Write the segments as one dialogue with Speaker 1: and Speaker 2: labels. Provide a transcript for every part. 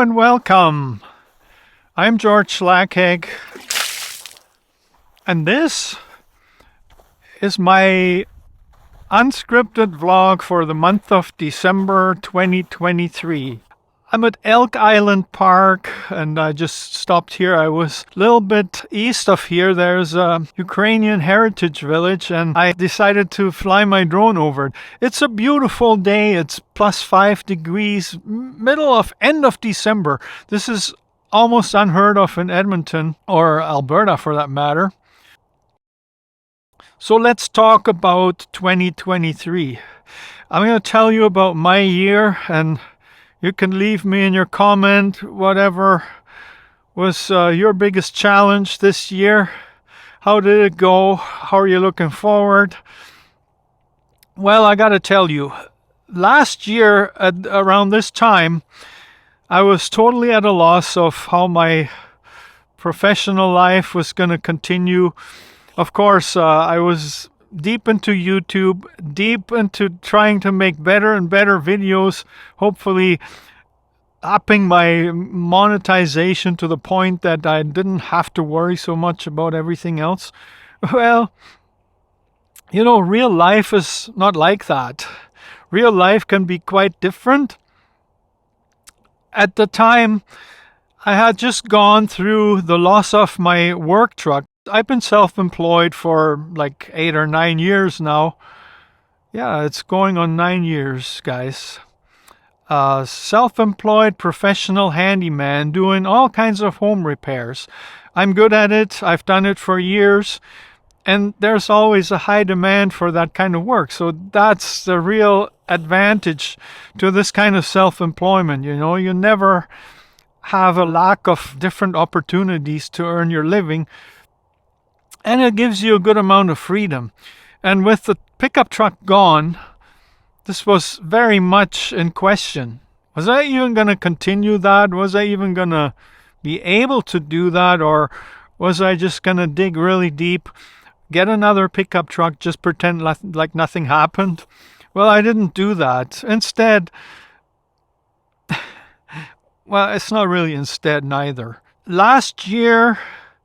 Speaker 1: and welcome. I'm George Schlackheg, and this is my unscripted vlog for the month of December 2023. I'm at Elk Island Park, and I just stopped here. I was a little bit east of here. There's a Ukrainian heritage village, and I decided to fly my drone over it. It's a beautiful day. It's plus 5 degrees, end of December. This is almost unheard of in Edmonton, or Alberta for that matter. So let's talk about 2023. I'm going to tell you about my year, and you can leave me in your comment whatever was your biggest challenge this year. How did it go? How are you looking forward? Well, I got to tell you, last year at around this time, I was totally at a loss of how my professional life was going to continue. Of course, I was deep into YouTube, deep into trying to make better and better videos, hopefully upping my monetization to the point that I didn't have to worry so much about everything else. Well, you know, real life is not like that. Real life can be quite different. At the time, I had just gone through the loss of my work truck. I've been self-employed for like 8 or 9 years now. Yeah, it's going on 9 years, guys. Self-employed professional handyman doing all kinds of home repairs. I'm good at it. I've done it for years. And there's always a high demand for that kind of work. So that's the real advantage to this kind of self-employment. You know, you never have a lack of different opportunities to earn your living. And it gives you a good amount of freedom. And with the pickup truck gone, this was very much in question. Was I even going to continue that? Was I even going to be able to do that? Or was I just going to dig really deep, get another pickup truck, just pretend like nothing happened? Well, I didn't do that. Instead, well, it's not really instead neither. Last year,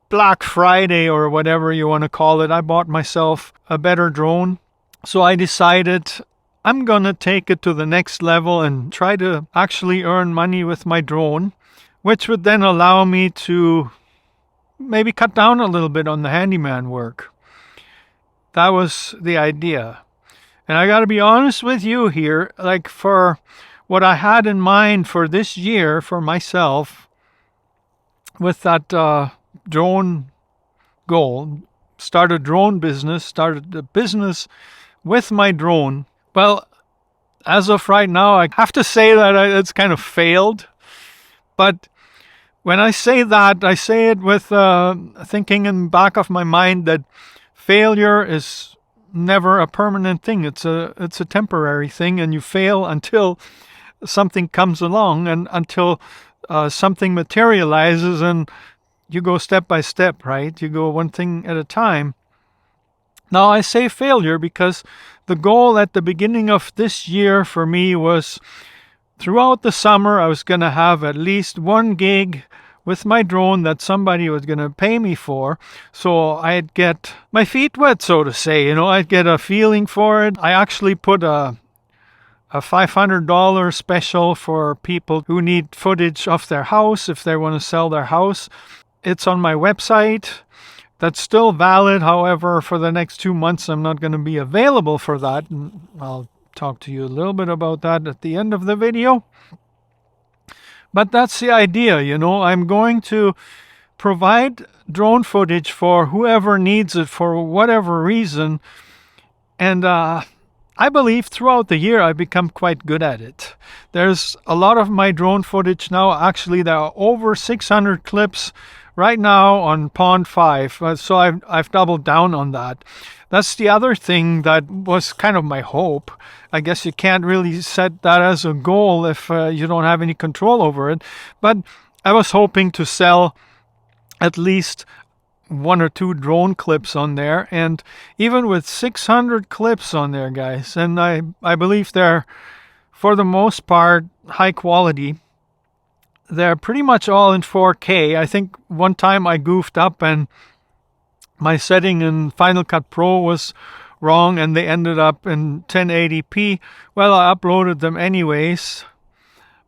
Speaker 1: Black Friday or whatever you want to call it, I bought myself a better drone. So I decided I'm going to take it to the next level and try to actually earn money with my drone, which would then allow me to maybe cut down a little bit on the handyman work. That was the idea. And I got to be honest with you here, like for what I had in mind for this year for myself with that drone goal, started a business with my drone. Well, as of right now, I have to say that it's kind of failed. But when I say that, I say it with thinking in the back of my mind that failure is never a permanent thing. It's a temporary thing, and you fail until something comes along and until something materializes, and you go step by step, right? You go one thing at a time. Now, I say failure because the goal at the beginning of this year for me was throughout the summer, I was going to have at least one gig with my drone that somebody was going to pay me for. So I'd get my feet wet, so to say. You know, I'd get a feeling for it. I actually put a $500 special for people who need footage of their house if they want to sell their house. It's on my website. That's still valid. However, for the next 2 months, I'm not going to be available for that. And I'll talk to you a little bit about that at the end of the video. But that's the idea, you know. I'm going to provide drone footage for whoever needs it for whatever reason. And I believe throughout the year I've become quite good at it. There's a lot of my drone footage now. Actually, there are over 600 clips right now on Pond 5. So I've doubled down on that. That's the other thing that was kind of my hope. I guess you can't really set that as a goal if you don't have any control over it. But I was hoping to sell at least 1 or 2 drone clips on there. And even with 600 clips on there, guys, and I believe they're, for the most part, high quality. they're pretty much all in 4K. I think one time I goofed up and my setting in Final Cut Pro was wrong and they ended up in 1080p. Well, I uploaded them anyways.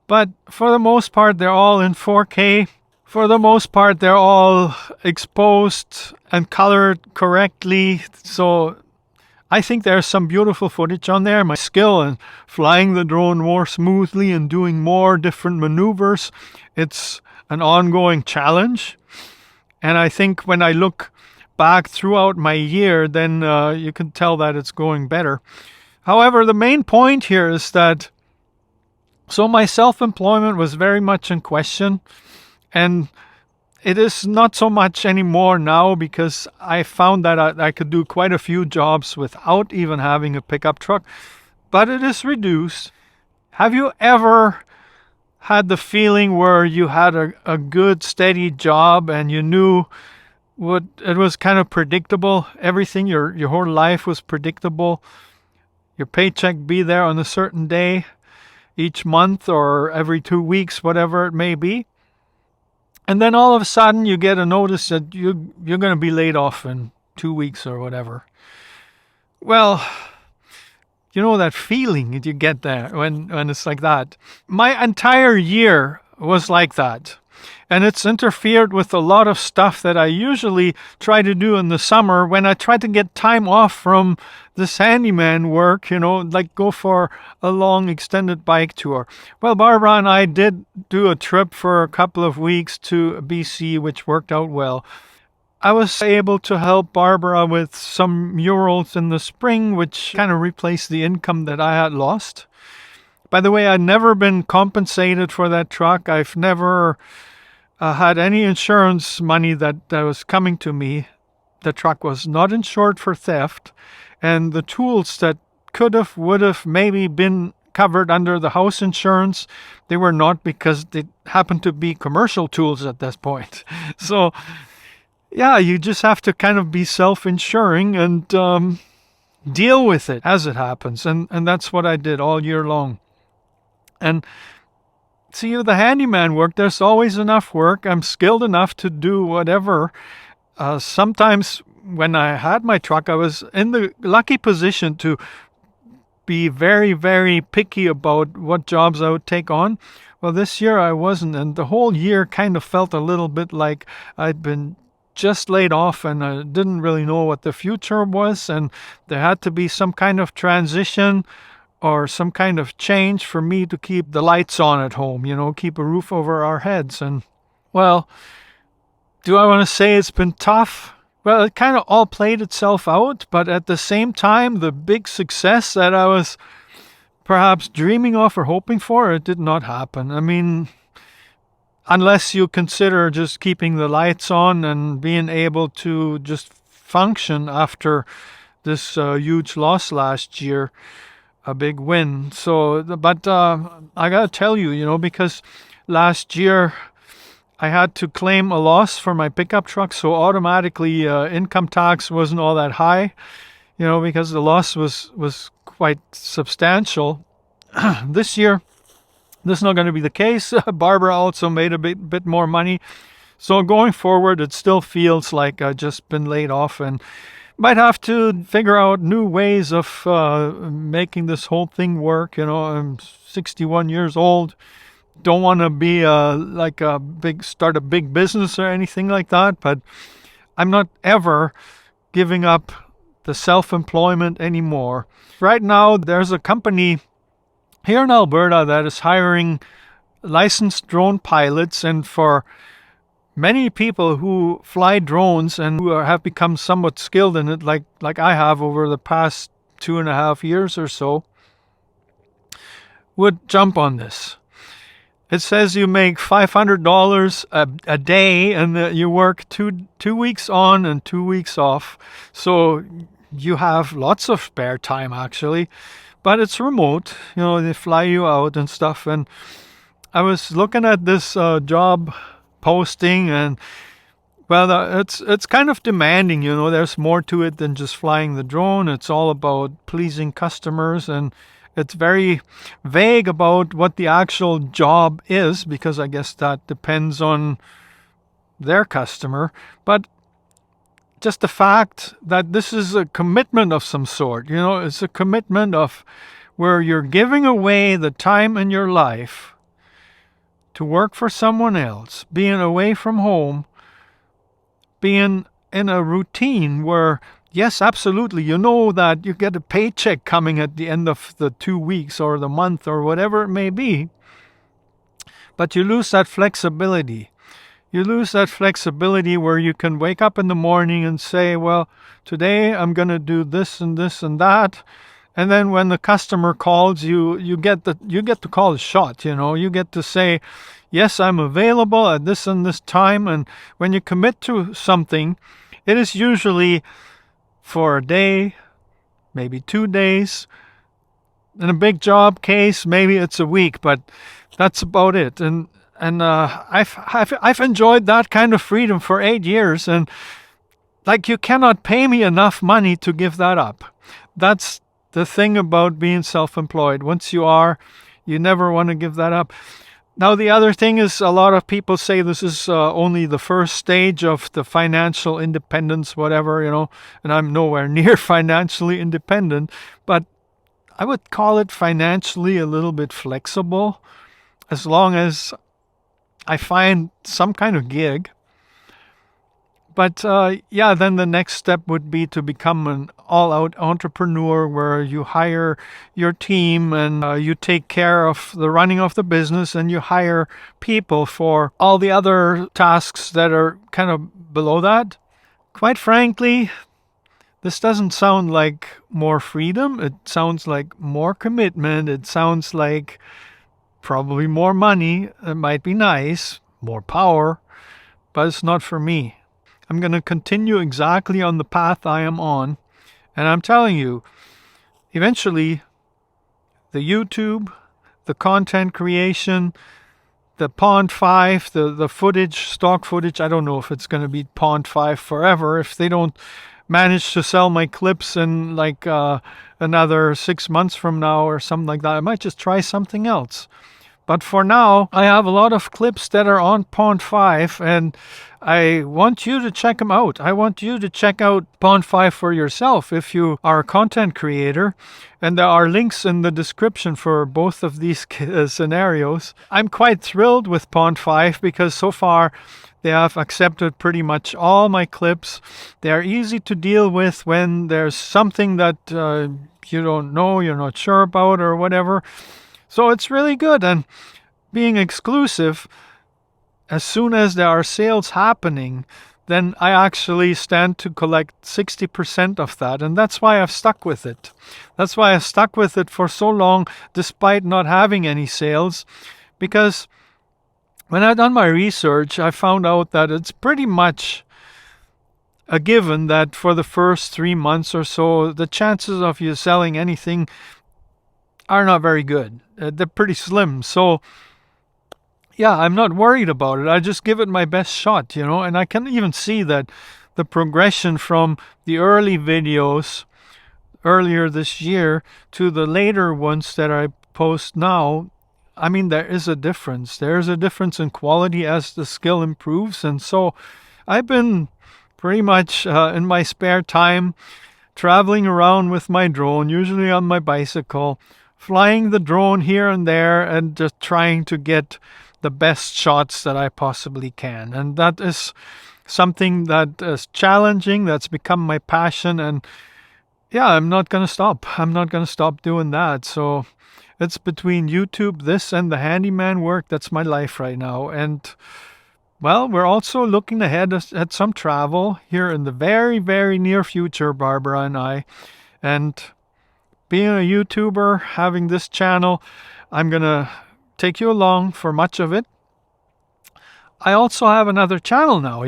Speaker 1: But for the most part, they're all in 4K. For the most part, they're all exposed and colored correctly. So I think there's some beautiful footage on there. My skill in flying the drone more smoothly and doing more different maneuvers, it's an ongoing challenge. And I think when I look back throughout my year, then you can tell that it's going better. However, the main point here is that so my self-employment was very much in question, and it is not so much anymore now because I found that I could do quite a few jobs without even having a pickup truck, but it is reduced. Have you ever had the feeling where you had a good steady job and you knew what it was kind of predictable? Everything, your whole life was predictable. Your paycheck be there on a certain day each month or every 2 weeks, whatever it may be. And then all of a sudden you get a notice that you're going to be laid off in 2 weeks or whatever. Well, you know that feeling that you get there when it's like that. My entire year was like that. And it's interfered with a lot of stuff that I usually try to do in the summer when I try to get time off from this handyman work, like go for a long extended bike tour. Well, Barbara and I did do a trip for a couple of weeks to BC, which worked out well. I was able to help Barbara with some murals in the spring, which kind of replaced the income that I had lost. By the way, I'd never been compensated for that truck. I've never had any insurance money that was coming to me. The truck was not insured for theft, and the tools that would have maybe been covered under the house insurance, they were not, because they happened to be commercial tools at this point. So yeah, you just have to kind of be self-insuring and deal with it as it happens. And that's what I did all year long. And see, the handyman work, there's always enough work. I'm skilled enough to do whatever. Sometimes when I had my truck, I was in the lucky position to be very, very picky about what jobs I would take on. Well, this year I wasn't, and the whole year kind of felt a little bit like I'd been just laid off and I didn't really know what the future was, and there had to be some kind of transition or some kind of change for me to keep the lights on at home, keep a roof over our heads. And, well, do I want to say it's been tough? Well, it kind of all played itself out, but at the same time, the big success that I was perhaps dreaming of or hoping for, it did not happen. I mean, unless you consider just keeping the lights on and being able to just function after this huge loss last year, a big win. So, but I gotta tell you, because last year I had to claim a loss for my pickup truck, so automatically income tax wasn't all that high, because the loss was quite substantial. This year, this is not going to be the case. Barbara also made a bit more money. So going forward, it still feels like I've just been laid off and might have to figure out new ways of making this whole thing work. I'm 61 years old. Don't want to be start a big business or anything like that, but I'm not ever giving up the self-employment anymore. Right now, there's a company here in Alberta that is hiring licensed drone pilots, and for many people who fly drones and who have become somewhat skilled in it, like I have over the past 2.5 years or so, would jump on this. It says you make $500 a day and that you work two weeks on and 2 weeks off. So you have lots of spare time, actually. But it's remote. They fly you out and stuff. And I was looking at this job posting, and well, it's kind of demanding. There's more to it than just flying the drone. It's all about pleasing customers, and It's very vague about what the actual job is, because I guess that depends on their customer. But just the fact that this is a commitment of some sort, it's a commitment of where you're giving away the time in your life to work for someone else, being away from home, being in a routine where, yes, absolutely, that you get a paycheck coming at the end of the 2 weeks or the month or whatever it may be, but you lose that flexibility. You lose that flexibility where you can wake up in the morning and say, well, today I'm going to do this and this and that. And then when the customer calls, you get to call the shot, You get to say, yes, I'm available at this and this time. And when you commit to something, it is usually for a day, maybe 2 days. In a big job case, maybe it's a week, but that's about it. And I've enjoyed that kind of freedom for 8 years, and you cannot pay me enough money to give that up. That's the thing about being self-employed. Once you are, you never want to give that up. Now, the other thing is, a lot of people say this is only the first stage of the financial independence, whatever, and I'm nowhere near financially independent, but I would call it financially a little bit flexible, as long as I find some kind of gig. But then the next step would be to become an all-out entrepreneur, where you hire your team and you take care of the running of the business, and you hire people for all the other tasks that are kind of below that. Quite frankly, this doesn't sound like more freedom. It sounds like more commitment. It sounds like probably more money. It might be nice, more power, but it's not for me. I'm going to continue exactly on the path I am on. And I'm telling you, eventually, the YouTube, the content creation, the Pond 5, the footage, stock footage, I don't know if it's going to be Pond 5 forever. If they don't manage to sell my clips in another 6 months from now or something like that, I might just try something else. But for now, I have a lot of clips that are on Pond 5, and I want you to check them out. I want you to check out Pond 5 for yourself if you are a content creator. And there are links in the description for both of these scenarios. I'm quite thrilled with Pond 5 because so far they have accepted pretty much all my clips. They are easy to deal with when there's something that you don't know, you're not sure about or whatever. So it's really good. And being exclusive, as soon as there are sales happening, then I actually stand to collect 60% of that. And that's why I've stuck with it. That's why I've stuck with it for so long, despite not having any sales. Because when I've done my research, I found out that it's pretty much a given that for the first 3 months or so, the chances of you selling anything are not very good. They're pretty slim. So, yeah, I'm not worried about it. I just give it my best shot, and I can even see that the progression from the early videos earlier this year to the later ones that I post now, I mean, there is a difference. There's a difference in quality as the skill improves. And so I've been pretty much in my spare time traveling around with my drone, usually on my bicycle, flying the drone here and there and just trying to get the best shots that I possibly can. And that is something that is challenging, that's become my passion. And yeah, I'm not going to stop. I'm not going to stop doing that. So it's between YouTube, this, and the handyman work. That's my life right now. And well, we're also looking ahead at some travel here in the very, very near future, Barbara and I. And being a YouTuber, having this channel, I'm going to take you along for much of it. I also have another channel now,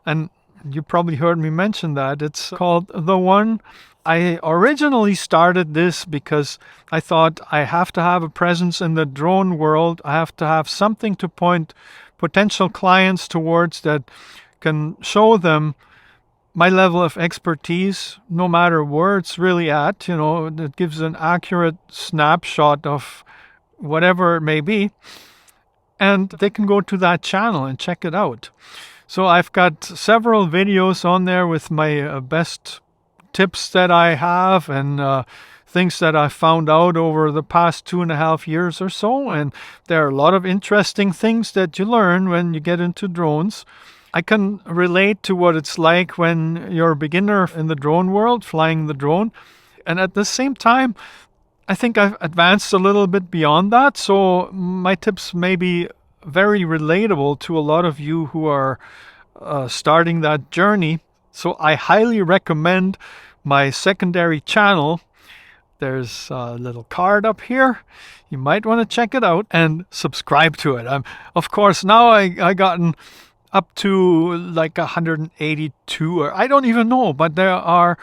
Speaker 1: and you probably heard me mention that. It's called The One. I originally started this because I thought I have to have a presence in the drone world. I have to have something to point potential clients towards that can show them my level of expertise, no matter where it's really at. It gives an accurate snapshot of whatever it may be. And they can go to that channel and check it out. So I've got several videos on there with my best tips that I have and things that I found out over the past 2.5 years or so. And there are a lot of interesting things that you learn when you get into drones. I can relate to what it's like when you're a beginner in the drone world, flying the drone. And at the same time, I think I've advanced a little bit beyond that, so my tips may be very relatable to a lot of you who are starting that journey. So I highly recommend my secondary channel. There's a little card up here. You might want to check it out and subscribe to it. Of course, now I gotten up to like 182, or I don't even know, but there are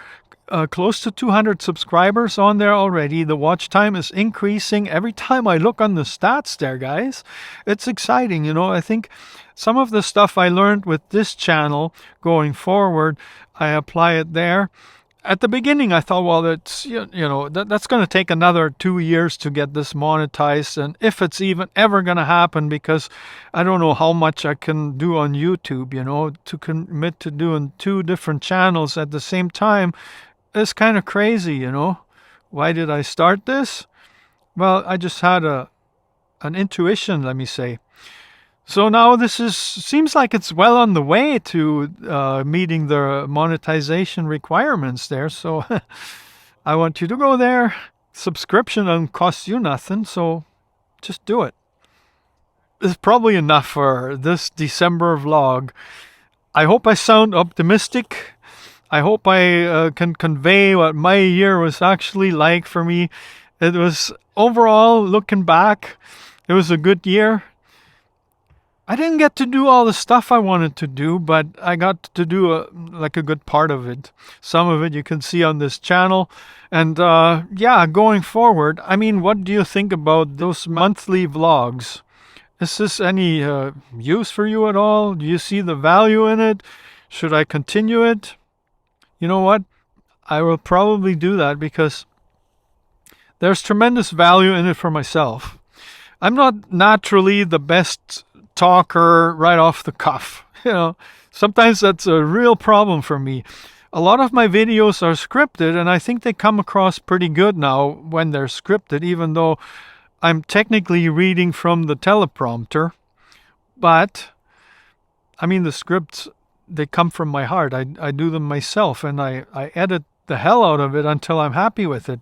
Speaker 1: close to 200 subscribers on there already. The watch time is increasing every time I look on the stats there, guys. It's exciting. I think some of the stuff I learned with this channel going forward, I apply it there. At the beginning, I thought, well, that's going to take another 2 years to get this monetized, and if it's even ever going to happen, because I don't know how much I can do on YouTube, to commit to doing 2 different channels at the same time. It's kind of crazy, Why did I start this? Well, I just had an intuition, let me say. So now this seems like it's well on the way to meeting the monetization requirements there. So I want you to go there. Subscription doesn't cost you nothing, so just do it. It's probably enough for this December vlog. I hope I sound optimistic. I hope I can convey what my year was actually like for me. It was, overall, looking back, it was a good year. I didn't get to do all the stuff I wanted to do, but I got to do a good part of it. Some of it you can see on this channel. And going forward, what do you think about those monthly vlogs? Is this any use for you at all? Do you see the value in it? Should I continue it? You know what? I will probably do that because there's tremendous value in it for myself. I'm not naturally the best talker right off the cuff. Sometimes that's a real problem for me. A lot of my videos are scripted, and I think they come across pretty good now when they're scripted, even though I'm technically reading from the teleprompter. But, the scripts, they come from my heart. I do them myself, and I edit the hell out of it until I'm happy with it.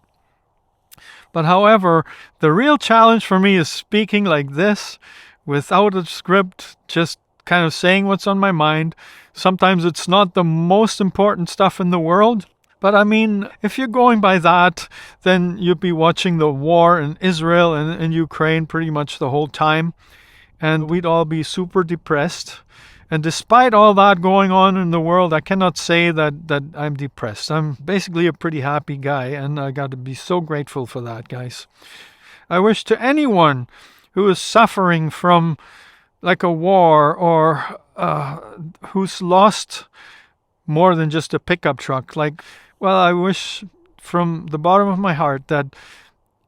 Speaker 1: But however, the real challenge for me is speaking like this, without a script, just kind of saying what's on my mind. Sometimes it's not the most important stuff in the world. But if you're going by that, then you'd be watching the war in Israel and in Ukraine pretty much the whole time. And we'd all be super depressed. And despite all that going on in the world, I cannot say that I'm depressed. I'm basically a pretty happy guy, and I got to be so grateful for that, guys. I wish to anyone who is suffering from like a war or who's lost more than just a pickup truck, I wish from the bottom of my heart that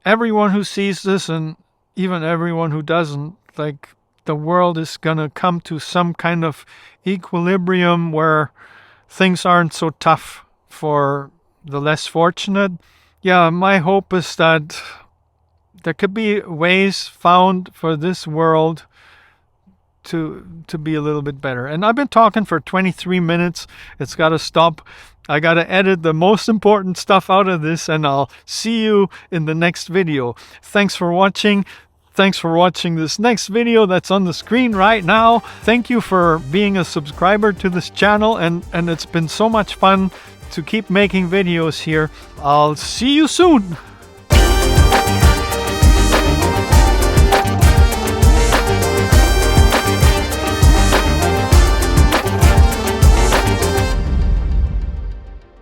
Speaker 1: everyone who sees this, and even everyone who doesn't, the world is going to come to some kind of equilibrium where things aren't so tough for the less fortunate. Yeah, my hope is that there could be ways found for this world to be a little bit better. And I've been talking for 23 minutes. It's got to stop. I got to edit the most important stuff out of this, and I'll see you in the next video. Thanks for watching. Thanks for watching this next video that's on the screen right now. Thank you for being a subscriber to this channel, and it's been so much fun to keep making videos here. I'll see you soon.